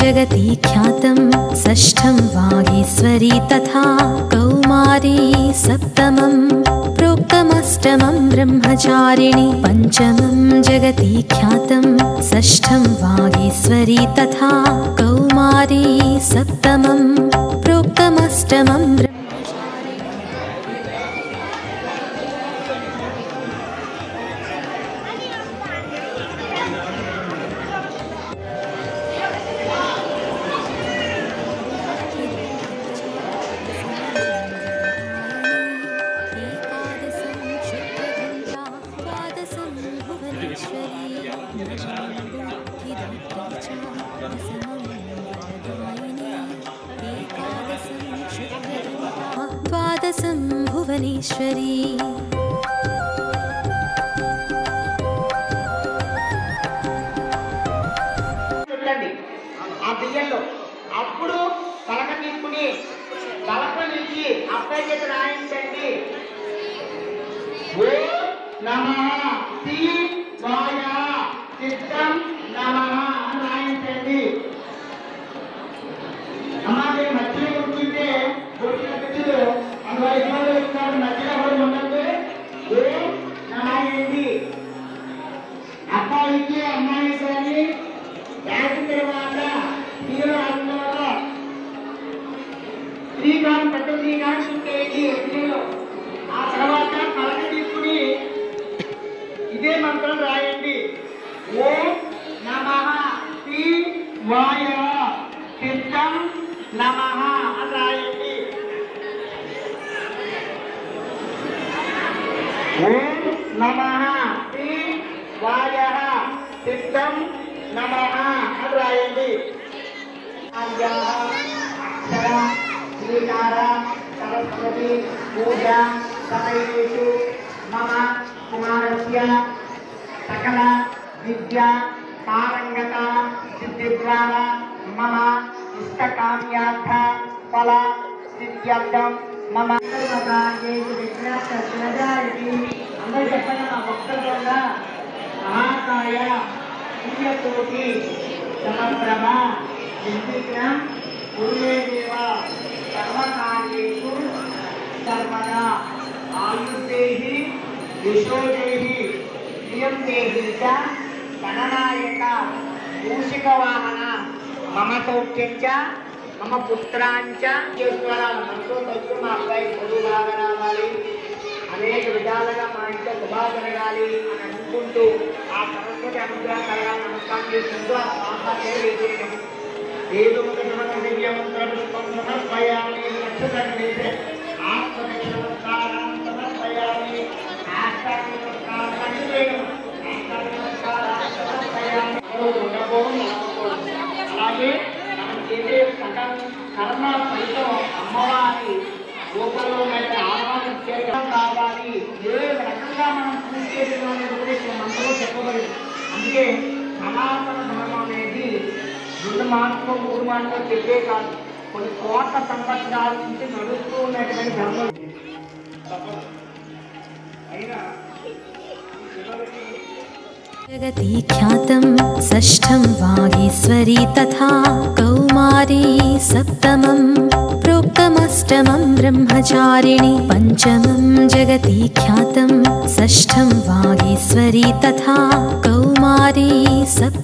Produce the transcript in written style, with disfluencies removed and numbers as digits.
जगति ख्यातं षष्ठं वागीश्वरी तथा कौमारी सप्तमं प्रोक्तमष्टमं ब्रह्मचारिणी पंचमं जगति ख्यातं षष्ठं वागीश्वरी तथा कौमारी सप्तमं प्रोक्तमष्टमं द्वादशं भुवनेश्वरी ఆ బియ్యంలో అప్పుడు పలక తీసుకుని పలక నుంచి అబ్బాయి చేత రాయించండి. ఓ నమః శివాయ చిత్తం నమః అని రాయించండి. అలాగే మధ్యలో కూర్చుంటే కూర్చున్నట్టు అందులో ఇబ్బంది ఇస్తారు. మధ్యలో కూడా ఉండదు. ఓ నారాయణి అబ్బాయికి అమ్మాయి కానీ రాసిన తర్వాత మీరు అందులో శ్రీకారం పెద్ద శ్రీకారం చుట్టేది ఎన్నిలో ఆ తర్వాత పలక తీసుకుని ఇదే మంత్రం రాయండి. ఓం నమః శివాయ చిత్తం నమః అని రాయండి. ఓం నమః శివాయ చిత్తం నమః అని రాయండి. అక్షర శ్రీకార సరస్వతి పూజ సమయేషు మమ కుమారస్య సకల విద్య పారంగత సిద్ధి ద్వారా మమ ఇష్టకామ్యార్థ ఫల సిద్ధ్యర్థం మమ అందరూ చెప్పండి. మా భక్తుల మహాకాయ పుణ్యకోటి సమప్రభ నిర్విఘ్నం గురువే దేవ సర్వకార్యేషు సర్వదా ఆయుర్దేహి యశోదేహి ప్రియం దేహి చ గణనాయక మూషిక వాహన మమ సౌఖ్యం చ మమ పుత్రాంచ మనతో తగ్గు మా అబ్బాయి చదువు బాగా రావాలి, అనేక విధాలుగా మా ఇంట్లో శుభాలు జరగాలి అని అనుకుంటూ ఆ సరస్వతి అనుగ్రహం కలగాలని నమస్కారం చేసుకుంటూ ఆ సాహసే వేసేయడం. ఏదో దివ్యమంత్రపుష్పం సమర్పయామి నక్షత్రే ఆత్మదక్షిణమస్కారం సమర్పయామి ఆస్థాని అలాగే మనం చేసే సకల కర్మ ఫలితం అమ్మవారి రూపంలో ఆహ్వానించే కావాలి. ఏ రకంగా మనం పూజ చేసేది అనేది కూడా ఇక్కడ మనలో చెప్పబడింది. అందుకే సనాతన ధర్మం అనేది 2 మాటలు 3 మాటలు చెప్పే కాదు, కొన్ని కోట్ల సంవత్సరాల నుంచి నడుస్తూ ఉన్నటువంటి ధర్మం. అయినా जगति ख्यातं षष्ठं वागीश्वरी तथा कौमारी सप्तमं प्रोक्तमष्टमं ब्रह्मचारिणी पंचमं जगति ख्यातं षष्ठं वागीश्वरी तथा कौमारी सप्तमं